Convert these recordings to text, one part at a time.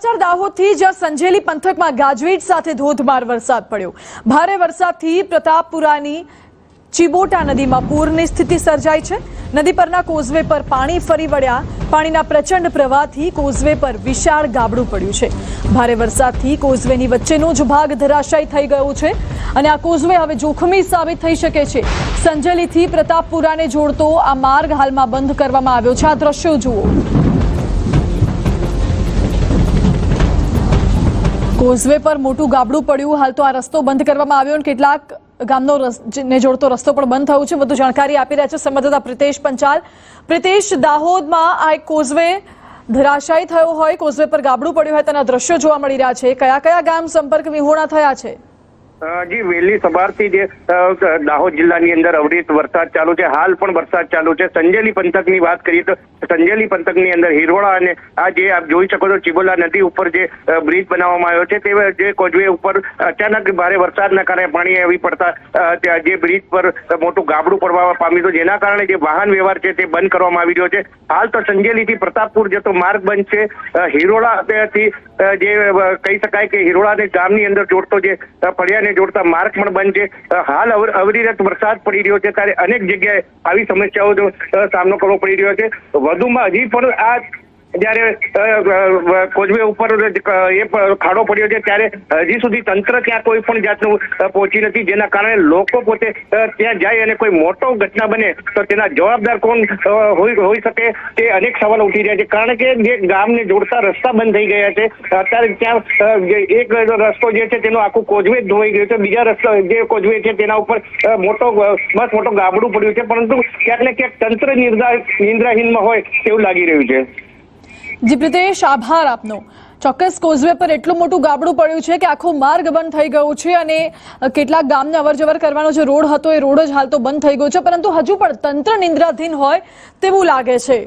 સમાચાર દાહોદથી, જ્યાં સંજેલી પંથકમાં ગાજવીજ સાથે ધોધમાર વરસાદ પડ્યો। ભારે વરસાદથી પ્રતાપપુરાની ચિબોટા નદીમાં પૂરની સ્થિતિ સર્જાઈ છે। નદી પરના કોઝવે પર પાણી ફરી વળ્યા। પાણીના પ્રચંડ પ્રવાહથી કોઝવે પર વિશાળ ગાબડું પડ્યું છે। ભારે વરસાદથી કોઝવેની વચ્ચેનો જ ભાગ ધરાશાયી થઈ ગયો છે અને આ કોઝવે હવે જોખમી સાબિત થઈ શકે છે। સંજેલીથી પ્રતાપપુરાને જોડતો આ માર્ગ હાલમાં બંધ કરવામાં આવ્યો છે। આ દ્રશ્યો જુઓ। કોઝવે પર મોટું ગાબડું પડ્યું। હાલ તો આ રસ્તો બંધ કરવામાં આવ્યો અને કેટલાક ગામનો ને જોડતો રસ્તો પણ બંધ થયો છે। વધુ જાણકારી આપી રહ્યા છે સંવાદદાતા પ્રિતેશ પંચાલ। પ્રિતેશ, દાહોદમાં આ એક કોઝવે ધરાશાયી થયો હોય, કોઝવે પર ગાબડું પડ્યું હોય તેના દ્રશ્યો જોવા મળી રહ્યા છે। કયા કયા ગામ સંપર્ક વિહોણા થયા છે? જી, વહેલી સવારથી જે દાહોદ જિલ્લાની અંદર અવિરત વરસાદ ચાલુ છે। હાલ પણ વરસાદ ચાલુ છે। સંજેલી પંથકની વાત કરીએ તો સંજેલી પંથકની અંદર હિરોળા અને આ જે આપ જોઈ શકો છો ચિબોલા નદી ઉપર જે બ્રિજ બનાવવામાં આવ્યો છે તે જે કોઝવે ઉપર અચાનક ભારે વરસાદના કારણે પાણી આવી પડતા જે બ્રિજ પર મોટું ગાબડું પડવા પામ્યું હતું, જેના કારણે જે વાહન વ્યવહાર છે તે બંધ કરવામાં આવી રહ્યો છે। હાલ તો સંજેલીથી પ્રતાપપુર જતો માર્ગ બંધ છે। હિરોળાથી જે કહી શકાય કે હિરોળાને ગામની અંદર જોડતો જે ફળિયાને જોડતા માર્ગ પણ બંધ છે। હાલ અવિરત વરસાદ પડી રહ્યો છે ત્યારે અનેક જગ્યાએ આવી સમસ્યાઓનો સામનો કરવો પડી રહ્યો છે। વધુમાં હજી પણ આ જયારે કોઝવે ઉપર એ ખાડો પડ્યો છે ત્યારે હજી સુધી તંત્ર ત્યાં કોઈ પણ જાતનું પહોંચી નથી, જેના કારણે લોકો પોતે ત્યાં જાય અને કોઈ મોટો ઘટના બને તો તેના જવાબદાર કોણ હોઈ શકે તે અનેક સવાલો ઉઠી રહ્યા છે। કારણ કે જે ગામને જોડતા રસ્તા બંધ થઈ ગયા છે। અત્યારે ત્યાં એક રસ્તો જે છે તેનો આખું કોઝવે જ ધોવાઈ ગયો છે, બીજા રસ્તા જે કોઝવે છે તેના ઉપર મોટો ગાબડું પડ્યું છે, પરંતુ ક્યાંક ને ક્યાંક તંત્ર નિંદ્રાહીનમાં હોય તેવું લાગી રહ્યું છે। જી પ્રિતેશ, આભાર આપનો। ચોક્કસ કોઝવે પર એટલું મોટું ગાબડું પડ્યું છે કે આખો માર્ગ બંધ થઈ ગયો છે અને કેટલાક ગામને અવરજવર કરવાનો જે રોડ હતો એ રોડ જ હાલ તો બંધ થઈ ગયો છે, પરંતુ હજુ પણ તંત્ર નિંદ્રાધીન હોય તેવું લાગે છે।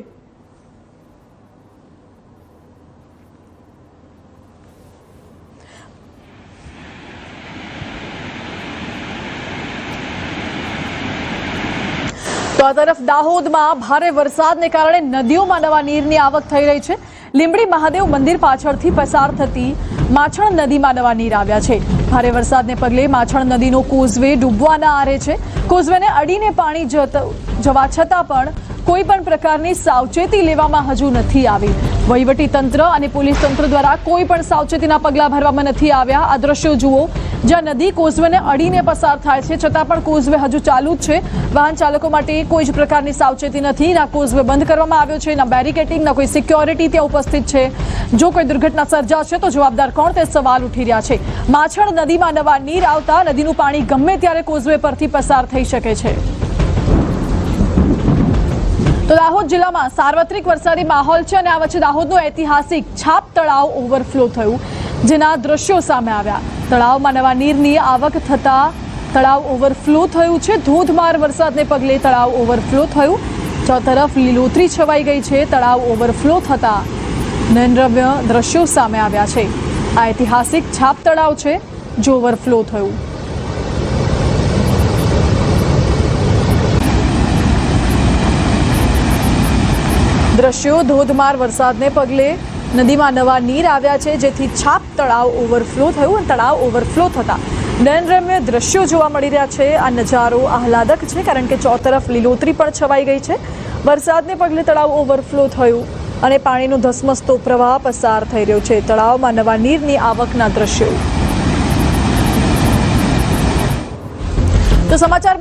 તો આ તરફ દાહોદમાં ભારે વરસાદને કારણે નદીઓમાં નવા નીરની આવક થઈ રહી છે। લીંબડી મહાદેવ મંદિર પાછળથી પસાર થતી માછણ નદીમાં નવા નીર આવ્યા છે। ભારે વરસાદને પગલે માછણ નદીનો કોઝવે ડૂબવાના આરે છે। કોઝવેને અડીને પાણી જવા છતાં પણ કોઈ પણ પ્રકારની સાવચેતી લેવામાં હજુ નથી આવી। વહીવટી તંત્ર અને પોલીસ તંત્ર દ્વારા કોઈ પણ સાવચેતીના પગલાં ભરવામાં નથી આવ્યા। આ દ્રશ્યો જુઓ, જ્યાં નદી કોઝવેને અડીને પસાર થાય છે છતાં પણ કોઝવે હજુ ચાલુ જ છે। વાહન ચાલકો માટે કોઈ જ પ્રકારની સાવચેતી નથી। ના કોઝવે બંધ કરવામાં આવ્યો છે, ના બેરિકેટિંગ, ના કોઈ સિક્યોરિટી ત્યાં ઉપસ્થિત છે। જો કોઈ દુર્ઘટના સર્જાશે તો જવાબદાર કોણ તે સવાલ ઉઠી રહ્યા છે। માછણ નદીમાં નવા નીર આવતા નદીનું પાણી ગમે ત્યારે કોઝવે પરથી પસાર થઈ શકે છે। તો દાહોદ જિલ્લામાં સાર્વત્રિક વરસાદી માહોલ છે અને આ વચ્ચે દાહોદનું ઐતિહાસિક છાપ તળાવ ઓવરફ્લો થયું, જેના દ્રશ્યો સામે આવ્યા। તળાવમાં નવા નીરની આવક થતા તળાવ ઓવરફ્લો થયું છે। ધોધમાર વરસાદને પગલે તળાવ ઓવરફ્લો થયું। ચોતરફ લીલોતરી છવાઈ ગઈ છે। તળાવ ઓવરફ્લો થતા નયનરમ્ય દ્રશ્યો સામે આવ્યા છે। આ ઐતિહાસિક છાપ તળાવ છે જો ઓવરફ્લો થયું। દ્રશ્યો ધોધમાર વરસાદને પગલે નદીમાં નવા નીર આવ્યા છે, જેથી છાપ તળાવ ઓવરફ્લો થયું અને તળાવ ઓવરફ્લો થતા નયનરમ્ય દ્રશ્યો જોવા મળી રહ્યા છે। આ નજારો આહલાદક છે કારણ કે ચોતરફ લીલોતરી પણ છવાઈ ગઈ છે। વરસાદને પગલે તળાવ ઓવરફ્લો થયું અને પાણીનો ધસમસતો પ્રવાહ પસાર થઈ રહ્યો છે। તળાવમાં નવા નીરની આવકના દ્રશ્યો। તો સમાચાર